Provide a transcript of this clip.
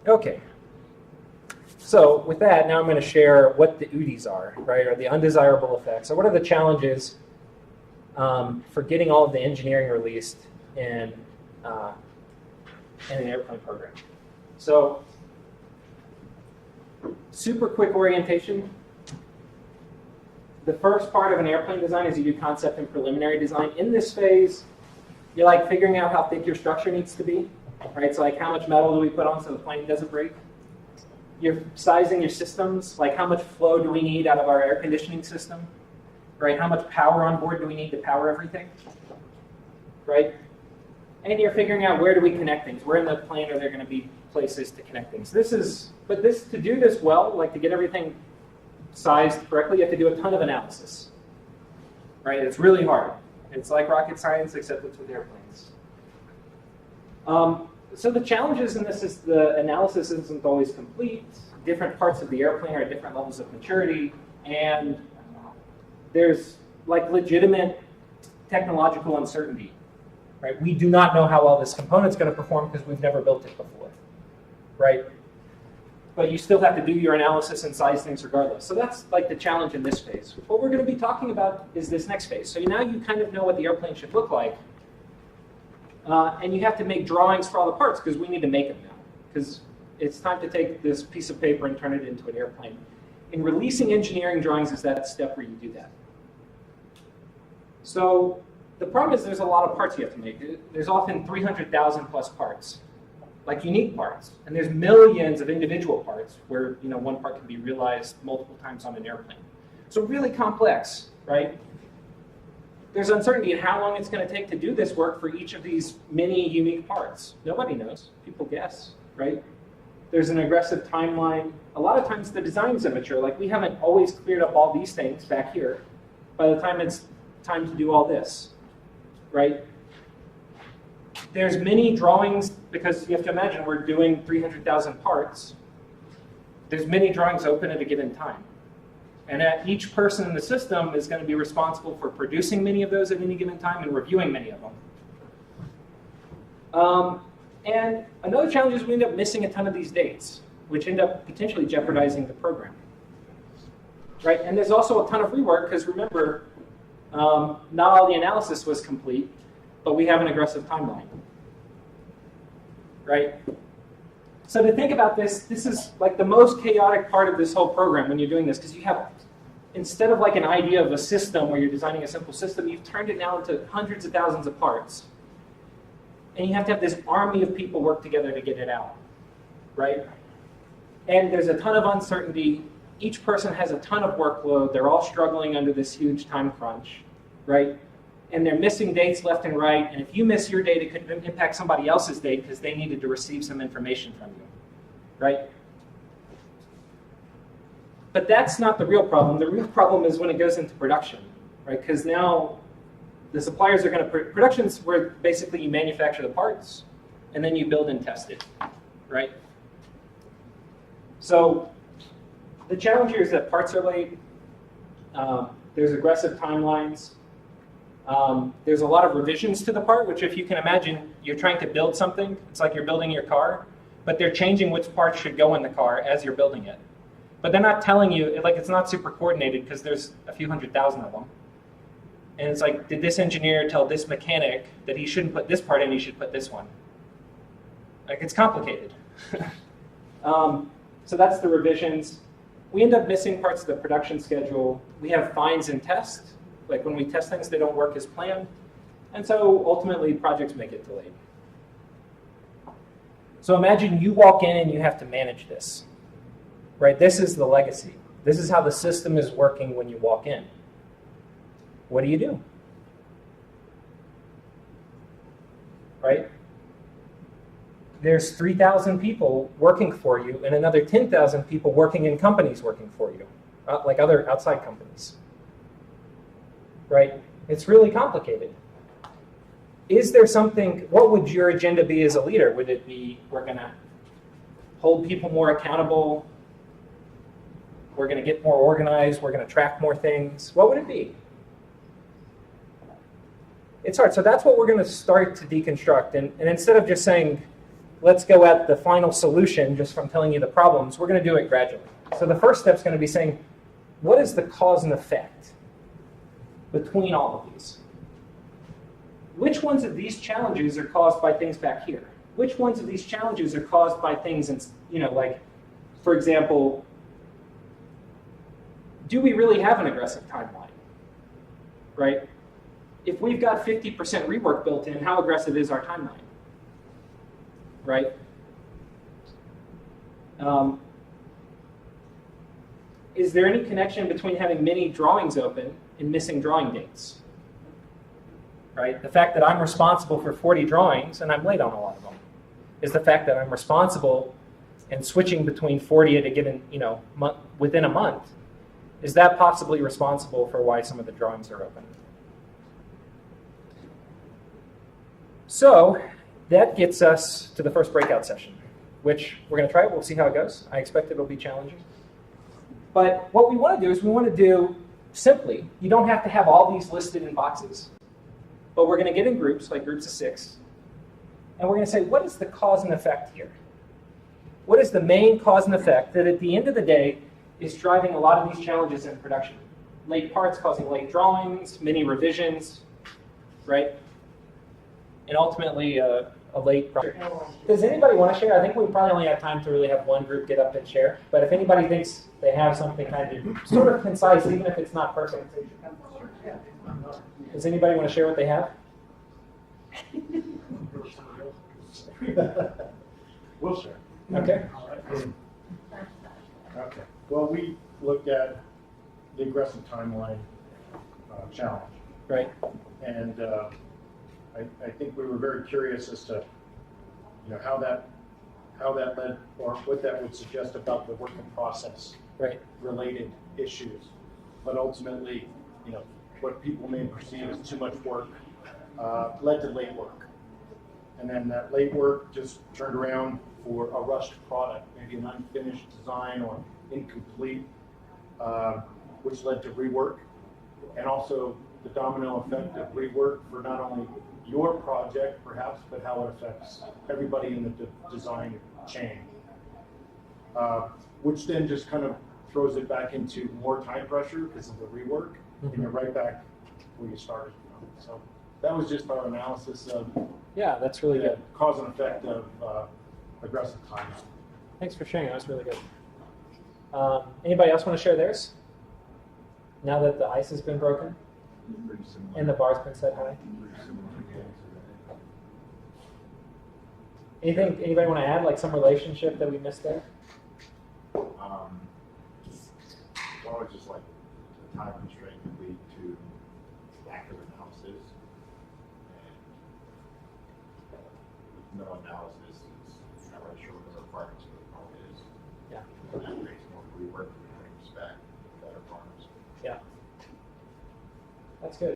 Okay. So with that, now I'm going to share what the UDIs are, right, or the undesirable effects. So what are the challenges for getting all of the engineering released in an airplane program? So super quick orientation. The first part of an airplane design is you do concept and preliminary design. In this phase, you're like figuring out how thick your structure needs to be, right? So like how much metal do we put on so the plane doesn't break? You're sizing your systems, like how much flow do we need out of our air conditioning system, right? How much power on board do we need to power everything, right? And you're figuring out where do we connect things. Where in the plane are there going to be places to connect things? To do this well, like to get everything sized correctly, you have to do a ton of analysis, right? It's really hard. It's like rocket science, except it's with airplanes. So the challenges in this is the analysis isn't always complete. Different parts of the airplane are at different levels of maturity, and there's like legitimate technological uncertainty, right? We do not know how well this component's going to perform because we've never built it before, right? But you still have to do your analysis and size things regardless. So that's like the challenge in this phase. What we're going to be talking about is this next phase. So now you kind of know what the airplane should look like. And you have to make drawings for all the parts because we need to make them now. Because it's time to take this piece of paper and turn it into an airplane. In releasing engineering drawings is that step where you do that. So the problem is there's a lot of parts you have to make. There's often 300,000 plus parts, like unique parts. And there's millions of individual parts where one part can be realized multiple times on an airplane. So really complex, right? There's uncertainty in how long it's going to take to do this work for each of these many unique parts. Nobody knows. People guess, right? There's an aggressive timeline. A lot of times the design's immature. Like we haven't always cleared up all these things back here by the time it's time to do all this, right? There's many drawings because you have to imagine we're doing 300,000 parts. There's many drawings open at a given time. And each person in the system is going to be responsible for producing many of those at any given time and reviewing many of them. And another challenge is we end up missing a ton of these dates, which end up potentially jeopardizing the program. Right? And there's also a ton of rework because remember, not all the analysis was complete, but we have an aggressive timeline. Right? So to think about this is like the most chaotic part of this whole program when you're doing this, because you have, instead of like an idea of a system where you're designing a simple system, you've turned it now into hundreds of thousands of parts. And you have to have this army of people work together to get it out, right? And there's a ton of uncertainty. Each person has a ton of workload. They're all struggling under this huge time crunch, right? And they're missing dates left and right. And if you miss your date, it could impact somebody else's date because they needed to receive some information from you, right? But that's not the real problem. The real problem is when it goes into production, right? Because now the suppliers are going to, production's where basically you manufacture the parts and then you build and test it, right? So the challenge here is that parts are late. There's aggressive timelines. There's a lot of revisions to the part, which if you can imagine, you're trying to build something. It's like you're building your car, but they're changing which parts should go in the car as you're building it. But they're not telling you, like it's not super coordinated because there's a few 100,000 of them. And it's like, did this engineer tell this mechanic that he shouldn't put this part in, he should put this one? Like it's complicated. So that's the revisions. We end up missing parts of the production schedule. We have fines in test. Like when we test things, they don't work as planned. And so ultimately projects may get delayed. So imagine you walk in and you have to manage this, right? This is the legacy. This is how the system is working when you walk in. What do? Right? There's 3,000 people working for you and another 10,000 people working in companies working for you, like other outside companies. Right? It's really complicated. Is there something, what would your agenda be as a leader? Would it be, we're going to hold people more accountable, we're going to get more organized, we're going to track more things? What would it be? It's hard. So that's what we're going to start to deconstruct. And instead of just saying, let's go at the final solution just from telling you the problems. We're going to do it gradually. So the first step is going to be saying, what is the cause and effect between all of these? Which ones of these challenges are caused by things back here? Which ones of these challenges are caused by things, like, for example, do we really have an aggressive timeline, right? If we've got 50% rework built in, how aggressive is our timeline, right? Is there any connection between having many drawings open and missing drawing dates, right? The fact that I'm responsible for 40 drawings, and I'm late on a lot of them, is the fact that I'm responsible and switching between 40 at a given, month, within a month. Is that possibly responsible for why some of the drawings are open? So that gets us to the first breakout session, which we're going to try. We'll see how it goes. I expect it'll be challenging. But what we want to do is we want to do simply, you don't have to have all these listed in boxes, but we're going to get in groups, like groups of 6, and we're going to say, what is the cause and effect here? What is the main cause and effect that at the end of the day is driving a lot of these challenges in production? Late parts causing late drawings, many revisions, right? And ultimately a late project. Does anybody want to share? I think we probably only have time to really have one group get up and share. But if anybody thinks they have something kind of sort of concise, even if it's not perfect. Does anybody want to share what they have? We'll share. Okay. Okay. Well, we looked at the aggressive timeline challenge. Right. And I think we were very curious as to how that led, or what that would suggest about the work in process related issues. But ultimately, what people may perceive as too much work led to late work. And then that late work just turned around for a rushed product, maybe an unfinished design or incomplete, which led to rework. And also the domino effect of rework for not only your project, perhaps, but how it affects everybody in the design chain. Which then just kind of throws it back into more time pressure because of the rework, and you're right back where you started from. So that was just our analysis of that's really good. Cause and effect of aggressive timeline. Thanks for sharing. That was really good. Anybody else want to share theirs? Now that the ice has been broken and the bar's been set high. Anything? Anybody want to add, like some relationship that we missed there? Well, it's just like the time constraint can lead to lack of analysis, and with no analysis, it's not really sure what the requirements of the problem is. Yeah. And that creates more rework, brings back better farms. Yeah. That's good.